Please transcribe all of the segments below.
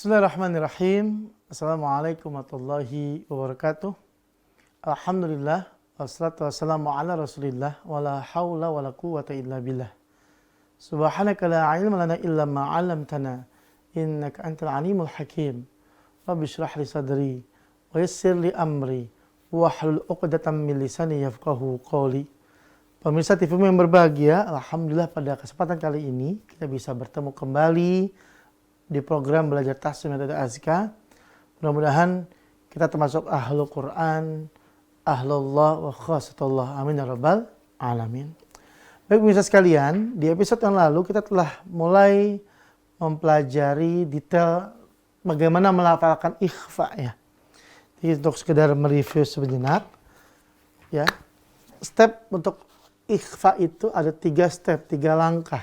Bismillahirrahmanirrahim. Assalamualaikum warahmatullahi wabarakatuh. Alhamdulillah, wassalatu wassalamu ala rasulillah, wala hawla wala quwwata illa billah. Subhanaka la ilma lana illa ma 'allamtana, innaka antal alimul hakim. Rabbi shrah li sadri, wa yassir li amri, wahlul 'uqdatam min lisani yafqahu qawli. Pemirsa TV yang berbahagia, alhamdulillah pada kesempatan kali ini kita bisa bertemu kembali di program Belajar Tahsin Metode Azka. Mudah-mudahan kita termasuk ahlul Quran, ahlullah wa khasatullah. Amin ya rabbal alamin. Baik pemirsa sekalian, di episode yang lalu kita telah mulai mempelajari detail bagaimana melafalkan ikhfa ya. Jadi untuk sekedar mereview sejenak ya. Step untuk ikhfa itu ada 3 step, 3 langkah.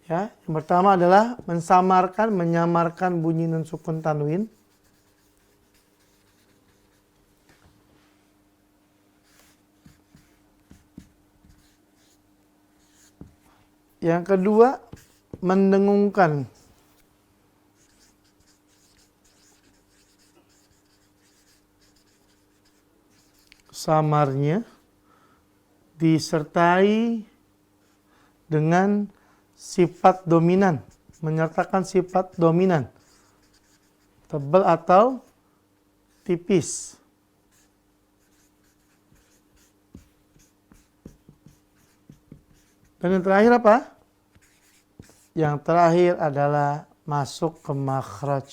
Ya, yang pertama adalah menyamarkan bunyi nun sukun tanwin. Yang kedua, mendengungkan samarnya disertai dengan sifat dominan, menyertakan sifat dominan, tebal atau tipis. Dan yang terakhir apa? Yang terakhir adalah masuk ke makhraj.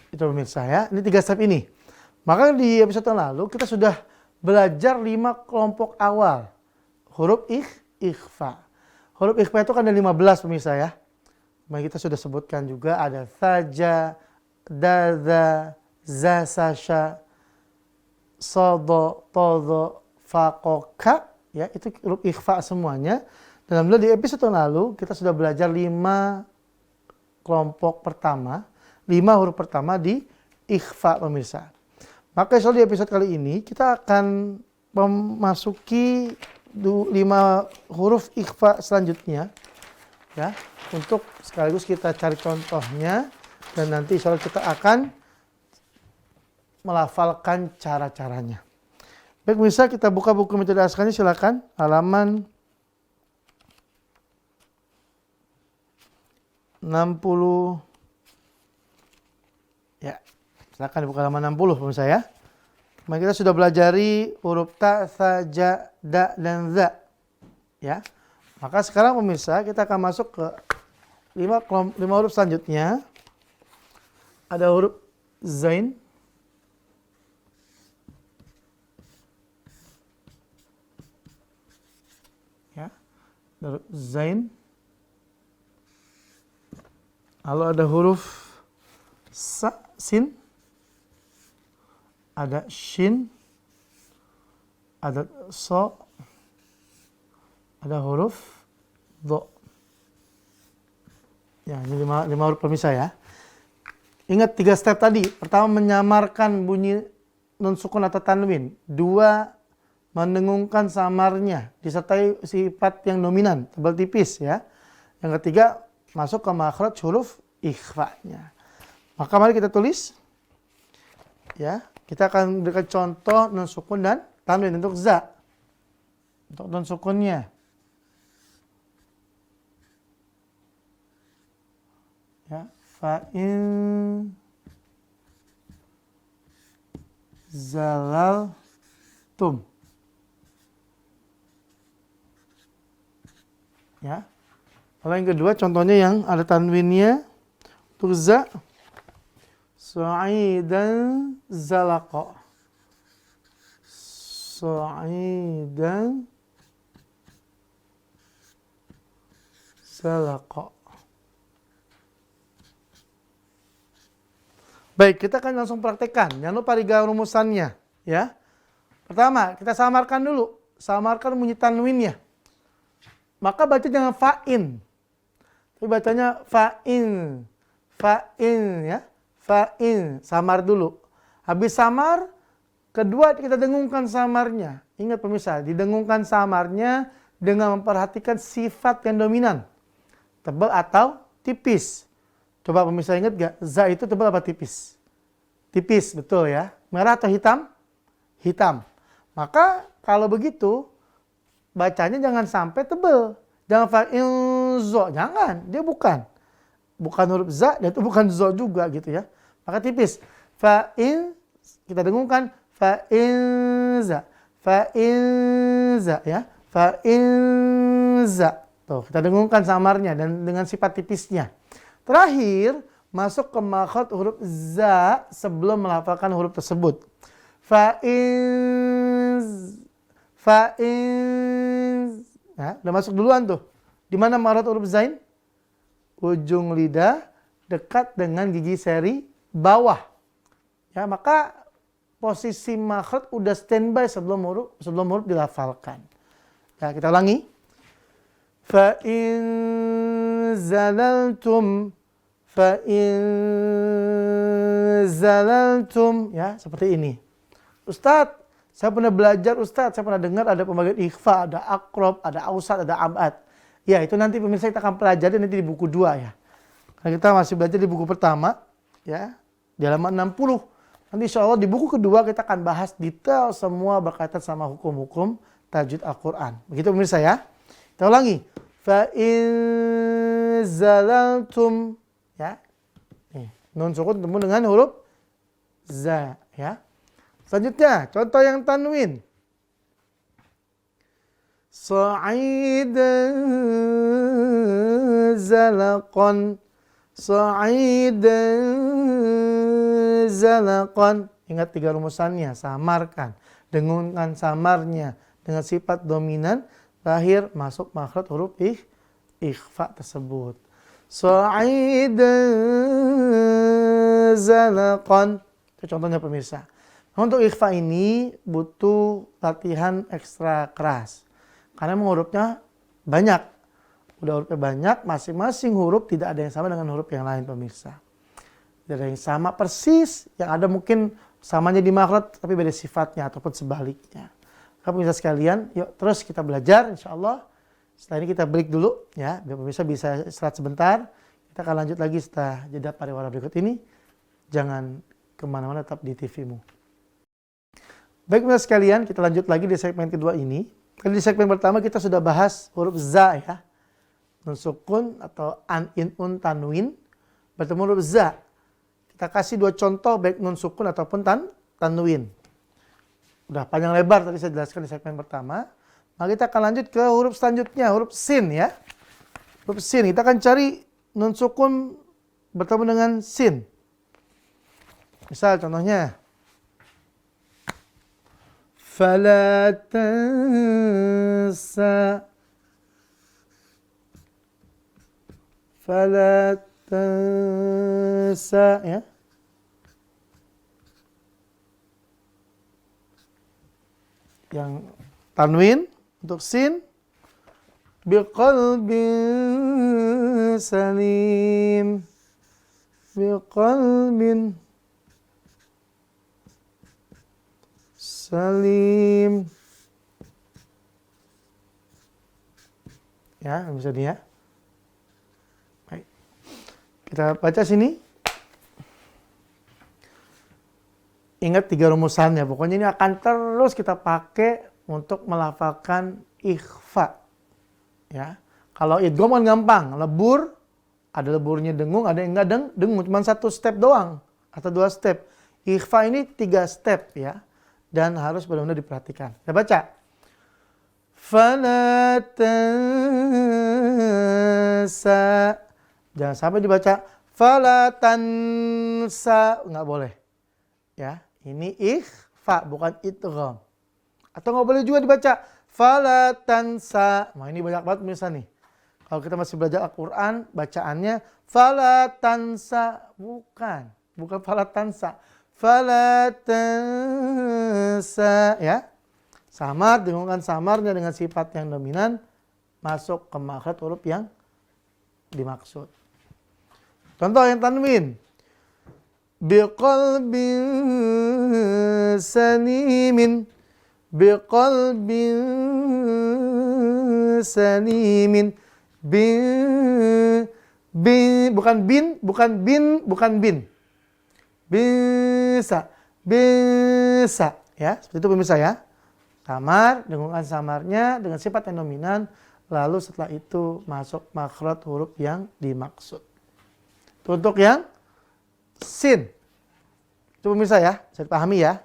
Itu pemirsa ya, ini 3 step ini. Maka di episode yang lalu kita sudah belajar 5 kelompok awal huruf ikhfa. Huruf ikhfa itu kan ada 15 pemirsa ya. Kita sudah sebutkan juga ada saja, daza, zasasha, sodo, todo, fakoka. Ya, itu huruf ikhfa semuanya. Dan alhamdulillah di episode yang lalu kita sudah belajar 5 kelompok pertama, 5 huruf pertama di ikhfa pemirsa. Maka insya Allah di episode kali ini kita akan memasuki 5 huruf ikhfa selanjutnya ya, untuk sekaligus kita cari contohnya dan nanti insya Allah kita akan melafalkan cara-caranya. Baik pemirsa, kita buka buku metode Azkanya, silakan halaman 60 ya. Silakan dibuka halaman 60 pemirsa ya. Kemarin kita sudah belajari huruf ta, sa, ja, da, dan za. Ya. Maka sekarang pemirsa kita akan masuk ke 5 huruf selanjutnya. Ada huruf zain. Ya. Huruf zain. Lalu ada huruf sa, sin. Ada shin, ada so, ada huruf do. Ya, ini 5 huruf pemirsa ya. Ingat 3 step tadi. Pertama, menyamarkan bunyi nun sukun atau tanwin. 2, mendengungkan samarnya disertai sifat yang dominan, tebal tipis ya. Yang ketiga, masuk ke makhraj huruf ikhfa-nya. Maka mari kita tulis ya. Kita akan berikan contoh nun sukun dan tanwin untuk za. Untuk nun sukunnya. Ya, fa'in zalaltum. Ya. Kalau yang kedua contohnya yang ada tanwinnya untuk za. Su'idan zalaqa. Su'idan zalaqa. Baik, kita akan langsung praktekkan. Jangan lupa digaris rumusannya ya. Pertama, kita samarkan dulu. Samarkan bunyi tanwinnya. Maka baca jangan fa'in. Tapi bacanya fa'in. Fa'in ya. Fa'in, samar dulu. Habis samar, kedua kita dengungkan samarnya. Ingat pemirsa, didengungkan samarnya dengan memperhatikan sifat yang dominan. Tebal atau tipis. Coba pemirsa ingat gak? Za itu tebal apa tipis? Tipis, betul ya. Merah atau hitam? Hitam. Maka kalau begitu, bacanya jangan sampai tebal. Jangan fa'inzo. Jangan, dia bukan. Bukan huruf za, dan itu bukan zo juga gitu ya. Maka tipis. Fa'in, kita dengungkan. Fa'inza. Fa'inza ya. Fa'inza. Tuh, kita dengungkan samarnya dan dengan sifat tipisnya. Terakhir, masuk ke makhraj huruf za sebelum melafalkan huruf tersebut. Fa'inz. Fa'inz. Ya, udah masuk duluan tuh. Di mana makhraj huruf zain? Ujung lidah dekat dengan gigi seri bawah. Ya, maka posisi makhraj udah standby sebelum huruf dilafalkan. Ya, kita ulangi. Fa in zalaltum ya, seperti ini. Ustadz, saya pernah belajar, Ustadz, saya pernah dengar ada pembagian ikhfa, ada akrob, ada ausat, ada abad. Ya, itu nanti pemirsa kita akan pelajari nanti di buku 2 ya. Karena kita masih belajar di buku pertama, ya, di halaman 60. Nanti insya Allah di buku kedua kita akan bahas detail semua berkaitan sama hukum-hukum tajwid Al-Quran. Begitu pemirsa ya. Kita ulangi. Fa in zalaltum, ya. Nih, nun sukun ketemu dengan huruf za, ya. Selanjutnya, contoh yang tanwin. Sa'idan zalaqan. Sa'idan zalaqan. Ingat 3 rumusannya, samarkan. Dengungkan samarnya dengan sifat dominan, terakhir masuk makhraj huruf ikhfa tersebut. Sa'idan zalaqan. Itu contohnya pemirsa. Untuk ikhfa ini butuh latihan ekstra keras. Karena hurufnya banyak. Udah hurufnya banyak, masing-masing huruf tidak ada yang sama dengan huruf yang lain pemirsa. Tidak ada yang sama persis, yang ada mungkin samanya di makhraj tapi beda sifatnya ataupun sebaliknya. Pemirsa sekalian, yuk terus kita belajar insya Allah. Setelah ini kita break dulu ya, biar pemirsa bisa istirahat sebentar. Kita akan lanjut lagi setelah jeda pariwara berikut ini. Jangan kemana-mana, tetap di TV-mu. Baik pemirsa sekalian, kita lanjut lagi di segmen kedua ini. Di segmen pertama kita sudah bahas huruf za ya. Nun sukun atau an, in, un, tanwin bertemu huruf za. Kita kasih 2 contoh baik nun sukun ataupun tanwin. Udah panjang lebar tadi saya jelaskan di segmen pertama. Maka kita akan lanjut ke huruf selanjutnya, huruf sin ya. Huruf sin, kita akan cari nun sukun bertemu dengan sin. Misal contohnya. Fala tansa. Fala tansa ya. Yang tanwin untuk sin biqalbin salim. Biqalbin salim. Ya, bisa dia. Baik. Kita baca sini. Ingat 3 rumusannya. Pokoknya ini akan terus kita pakai untuk melafalkan ikhfa. Ya. Kalau idgham kan gampang, lebur, ada leburnya dengung, ada yang enggak dengung, cuma 1 step doang atau 2 step. Ikhfa ini 3 step ya. Dan harus benar-benar diperhatikan. Kita baca. Fala tansa. Jangan sampai dibaca fala tansa, enggak boleh. Ya, ini ikhfa bukan idgham. Atau enggak boleh juga dibaca fala tansa. Nah, ini banyak banget pemirsa nih. Kalau kita masih belajar Al-Qur'an, bacaannya fala tansa, bukan fala tansa. Fala tansa ya. Samar, dengungkan samarnya dengan sifat yang dominan masuk ke makhraj huruf yang dimaksud. Contoh yang tanwin. Biqalbin salimin. biqalbin salimin. Bukan bin. Bisa. Ya, seperti itu pemirsa ya. Samar, dengungan samarnya dengan sifat yang dominan, lalu setelah itu masuk makhraj huruf yang dimaksud. Itu untuk yang sin. Itu pemirsa ya, bisa dipahami ya.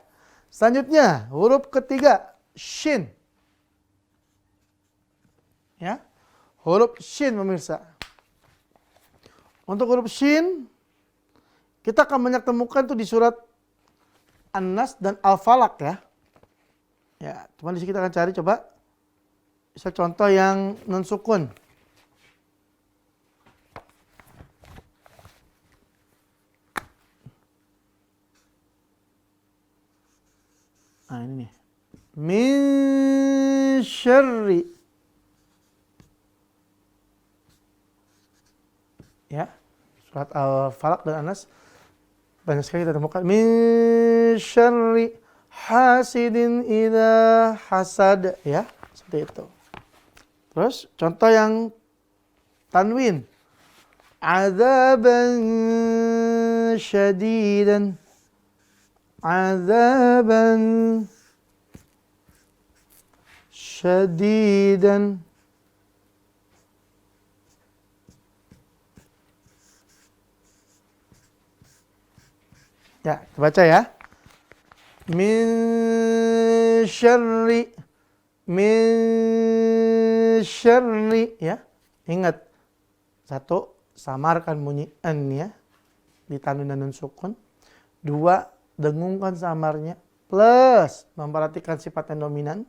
Selanjutnya, huruf ketiga, shin. Ya, huruf shin pemirsa. Untuk huruf shin, kita akan banyak temukan tuh di surat An-Nas dan Al-Falaq ya. Ya, cuma di sini kita akan cari coba. Bisa contoh yang non sukun. Nah, ini nih. Min syarri. Ya, surat Al-Falaq dan An-Nas banyak sekali kita temukan min syarri hasidin idza hasad, ya, seperti itu. Terus contoh yang tanwin, adzaban syadidan, adzaban syadidan. Ya, kita baca ya. Min syarri, ya. Ingat, satu, samarkan bunyi an ya, di tanwin dan nun sukun. Dua, dengungkan samarnya, plus memperhatikan sifat yang dominan.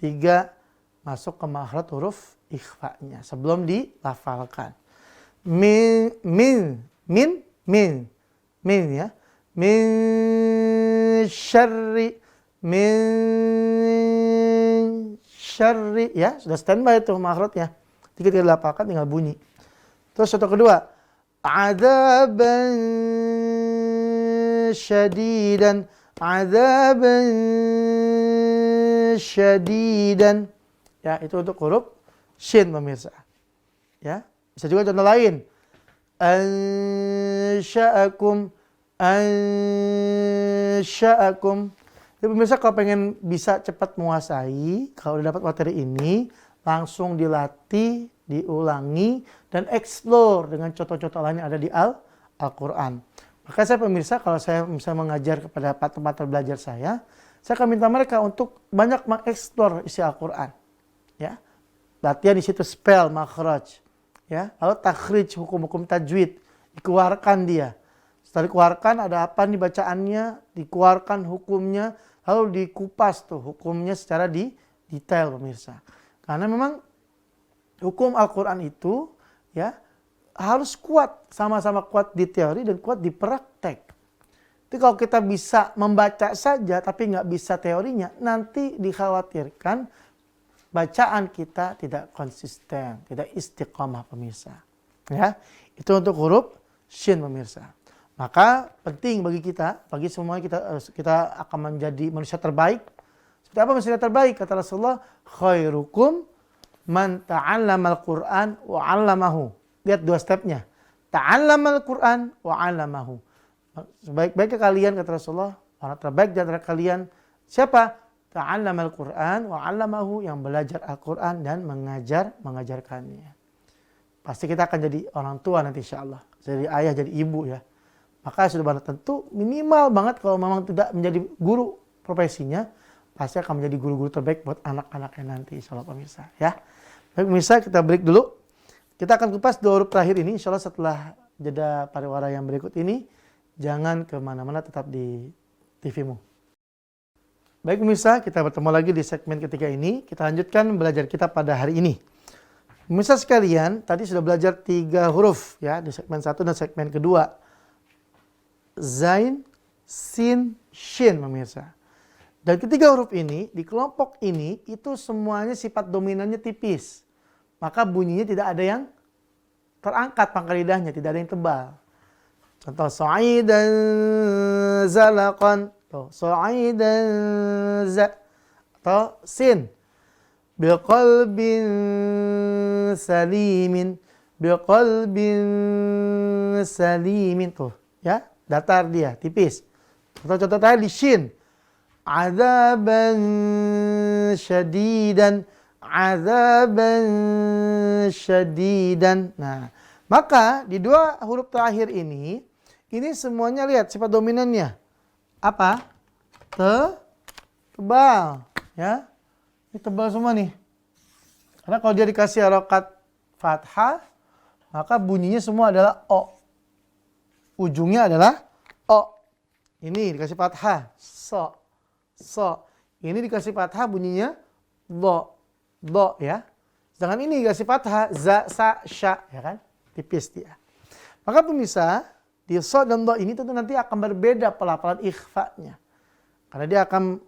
Tiga, masuk ke makhraj huruf ikhfa-nya sebelum dilafalkan. Min ya. Min syarri, ya, sudah standby itu makhrajnya. Tiga dilafalkan tinggal bunyi. Terus contoh kedua, adzaban syadidan, adzaban syadidan. Ya, itu untuk huruf shin pemirsa. Ya, bisa juga contoh lain. Ansya'akum. Jadi pemirsa kalau pengen bisa cepat menguasai, kalau udah dapat materi ini, langsung dilatih, diulangi, dan explore dengan contoh-contoh lain yang ada di Al-Quran. Maka saya pemirsa, kalau saya bisa mengajar kepada partner belajar saya akan minta mereka untuk banyak mengeksplor isi Al-Quran. Ya, latihan di situ spell, makhraj, ya, lalu takhrij, hukum-hukum tajwid, dikeluarkan dia. Setelah dikeluarkan ada apa nih bacaannya, dikeluarkan hukumnya, lalu dikupas tuh hukumnya secara detail pemirsa. Karena memang hukum Al-Quran itu ya harus kuat, sama-sama kuat di teori dan kuat di praktek. Jadi kalau kita bisa membaca saja tapi nggak bisa teorinya, nanti dikhawatirkan bacaan kita tidak konsisten, tidak istiqomah pemirsa. Ya, itu untuk huruf shin pemirsa. Maka penting bagi kita, bagi semuanya kita akan menjadi manusia terbaik. Seperti apa manusia terbaik? Kata Rasulullah, khairukum man ta'allamal Qur'an wa 'allamahu. Lihat dua stepnya. Ta'allamal Qur'an wa 'allamahu. Sebaik-baiknya kalian, kata Rasulullah, orang terbaik di antara kalian siapa? Ta'allamal Qur'an wa 'allamahu, yang belajar Al-Qur'an dan mengajarkannya. Pasti kita akan jadi orang tua nanti insyaallah. Jadi ayah, jadi ibu ya. Maka sudah benar tentu minimal banget kalau memang tidak menjadi guru profesinya, pasti akan menjadi guru-guru terbaik buat anak-anaknya nanti insyaallah pemirsa ya. Baik pemirsa, kita break dulu. Kita akan kupas dua huruf terakhir ini insyaallah setelah jeda pariwara yang berikut ini. Jangan kemana-mana, tetap di TV-mu. Baik pemirsa, kita bertemu lagi di segmen ketiga ini. Kita lanjutkan belajar kita pada hari ini. Pemirsa sekalian, tadi sudah belajar 3 huruf ya di segmen 1 dan segmen kedua. Zain, sin, shin pemirsa. Dan ketiga huruf ini, di kelompok ini, itu semuanya sifat dominannya tipis. Maka bunyinya tidak ada yang terangkat pangkal lidahnya, tidak ada yang tebal. Contoh, sa'idan zalaqan. Sa'idan za. atau sin. Biqalbin salimin. Biqalbin salimin. Tuh, ya. Datar dia, tipis. Contoh-contoh tadi shin. Azaban syadidan. Azaban syadidan. Nah, maka di dua huruf terakhir ini semuanya lihat sifat dominannya. Apa? Tebal. Ya. Ini tebal semua nih. Karena kalau dia dikasih harokat fathah, maka bunyinya semua adalah O. Ujungnya adalah O. Ini dikasih fathah. So. Ini dikasih fathah bunyinya Do. Do ya. Sedangkan ini dikasih fathah. Za, sa, sya. Ya kan? Tipis dia. Maka pemirsa, di so dan do ini tentu nanti akan berbeda pelafalan ikhfa-nya. Karena dia akan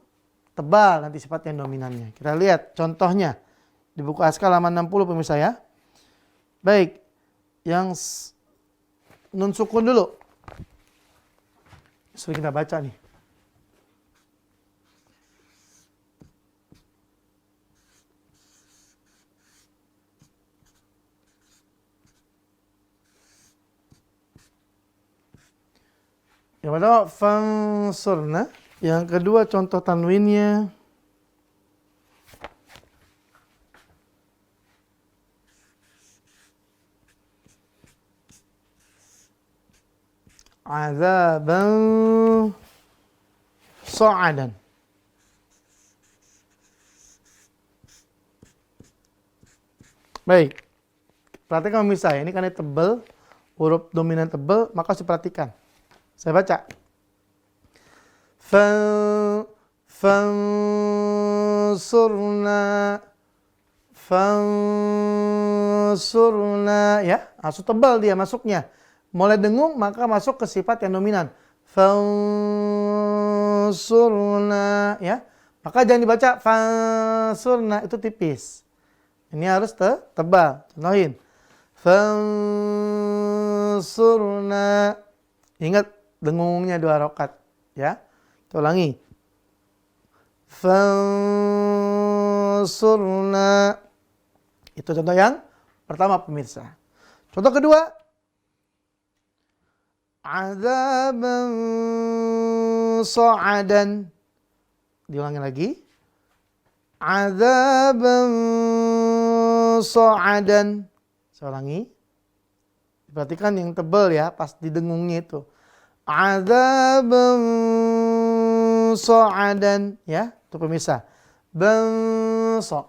tebal nanti sifat yang dominannya. Kita lihat contohnya di buku Askal halaman 60 pemirsa ya. Baik, yang nun sukun dulu. Sudah kita baca nih. Yang pertama fansurna, yang kedua contoh tanwinnya azaban sa'adan. Baik, perhatikan pemirsa ya, ini karena tebal, huruf dominan tebal, maka harus diperhatikan. Saya baca. Fansurna ya, langsung tebal dia masuknya. Mulai dengung maka masuk ke sifat yang dominan. Fansurna ya. Maka jangan dibaca fansurna, itu tipis. Ini harus tebal. Contohin. Fansurna. Ingat dengungnya 2 harokat ya. Kita ulangi. Fansurna. Itu contoh yang pertama pemirsa. Contoh kedua. Azaban sa'adan. Diulangi lagi. Azaban sa'adan. Saya ulangi. Perhatikan yang tebal ya, pas didengungnya itu. Azaban sa'adan ya, itu pemirsa. Banso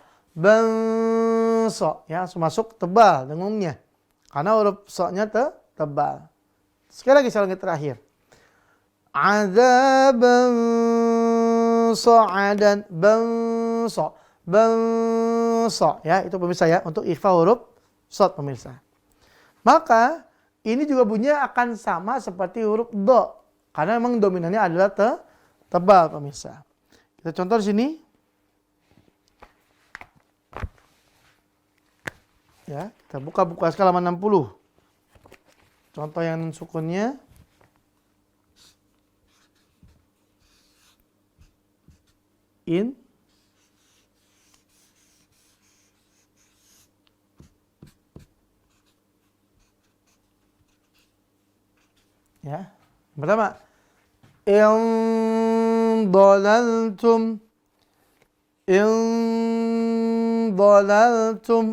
ya, langsung masuk tebal dengungnya. Karena huruf so-nya tebal. Sekali lagi saya ulangi terakhir. Azaban sa'adan banso ya, itu pemirsa ya, untuk ikhfa huruf shad pemirsa. Maka ini juga bunyinya akan sama seperti huruf do. Karena memang dominannya adalah tebal pemirsa. Kita contoh di sini. Ya, kita buka buku Askal halaman 60. Contoh yang sukunnya. In. Ya. Pertama, in dalaltum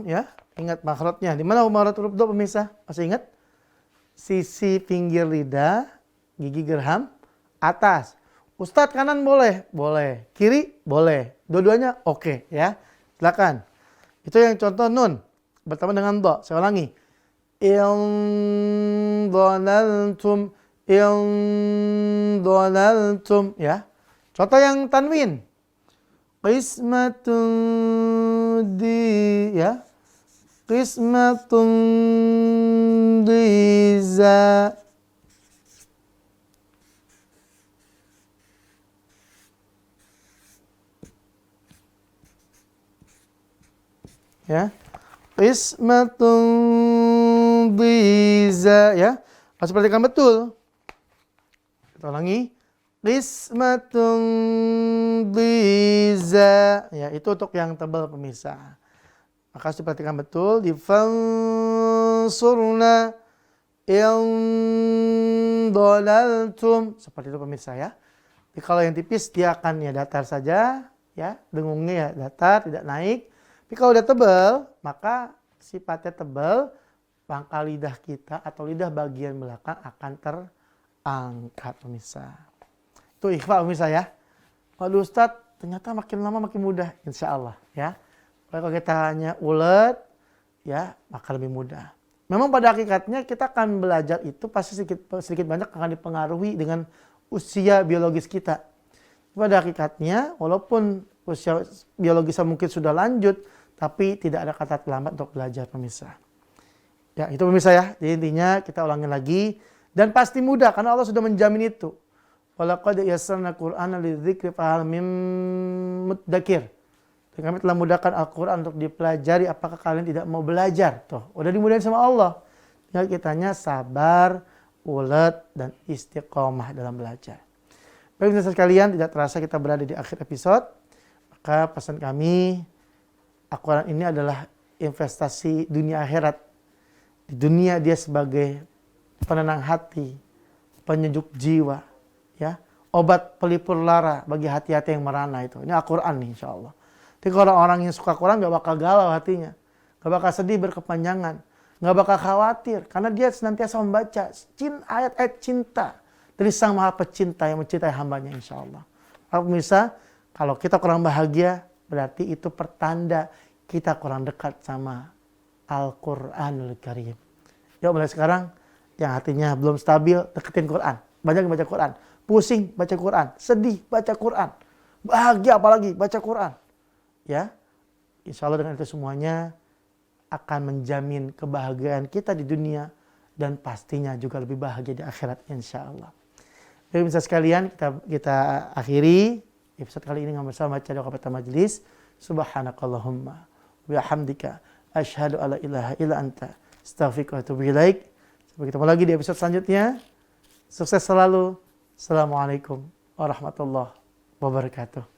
ya. Ingat makhrajnya. Di mana makhraj huruf do pemirsa? Masih ingat? Sisi pinggir lidah, gigi gerham atas. Ustadz kanan boleh? Boleh. Kiri? Boleh. Dua-duanya oke ya. Silakan. Itu yang contoh nun bertemu dengan do. Saya ulangi. In dalaltum ya. Contoh yang tanwin. Qismatun di ya. Qismatun diza. Ya. Qismatun diza ya. Harus perhatikan betul. Kita ulangi. qismatun dhiza. Ya, itu untuk yang tebal pemirsa. Maka harus diperhatikan betul. Di fansurna in dolaltum. Seperti itu pemirsa ya. Jadi kalau yang tipis dia akan ya datar saja. Ya, dengungnya ya datar, tidak naik. Tapi kalau udah tebal, maka sifatnya tebal, pangkal lidah kita atau lidah bagian belakang akan terangkat pemirsa. Itu ikhfa pemirsa ya. Waduh Ustadz, ternyata makin lama makin mudah insya Allah ya. Kalau kita hanya ulet ya, maka lebih mudah. Memang pada hakikatnya kita akan belajar itu pasti sedikit banyak akan dipengaruhi dengan usia biologis kita. Pada hakikatnya walaupun usia biologisnya mungkin sudah lanjut, tapi tidak ada kata terlambat untuk belajar pemirsa. Ya itu pemirsa ya, jadi intinya kita ulangi lagi. Dan pasti mudah karena Allah sudah menjamin itu. Walaqad yassarna Qur'ana lidzikri fahal mim muddakir. Kami telah mudahkan Al-Quran untuk dipelajari, apakah kalian tidak mau belajar? Tuh, udah dimudahin sama Allah. Tinggal kitanya sabar, ulet, dan istiqomah dalam belajar. Baik pemirsa sekalian, tidak terasa kita berada di akhir episode. Maka pesan kami, Al-Quran ini adalah investasi dunia akhirat. Di dunia dia sebagai penenang hati, penyejuk jiwa, ya, obat pelipur lara bagi hati-hati yang merana itu. Ini Al-Quran nih insya Allah. Jadi kalau orang yang suka Quran gak bakal galau hatinya, gak bakal sedih berkepanjangan, gak bakal khawatir karena dia senantiasa membaca ayat-ayat cinta dari Sang Maha Pecinta yang mencintai hambanya insya Allah. Pemirsa, kalau kita kurang bahagia berarti itu pertanda kita kurang dekat sama Al-Quranul Karim. Yuk mulai sekarang yang hatinya belum stabil deketin Quran, banyak baca Quran, pusing baca Quran, sedih baca Quran, bahagia apalagi baca Quran. Ya, insya Allah dengan itu semuanya akan menjamin kebahagiaan kita di dunia dan pastinya juga lebih bahagia di akhirat insya Allah. Jadi pemirsa sekalian, kita akhiri episode kali ini bersama baca doa kafaratul majelis. Subhanakallahumma wa bihamdika asyhadu alla ilaha illa anta astaghfiruka wa atubu ilaik. Sampai ketemu lagi di episode selanjutnya. Sukses selalu. Assalamualaikum warahmatullahi wabarakatuh.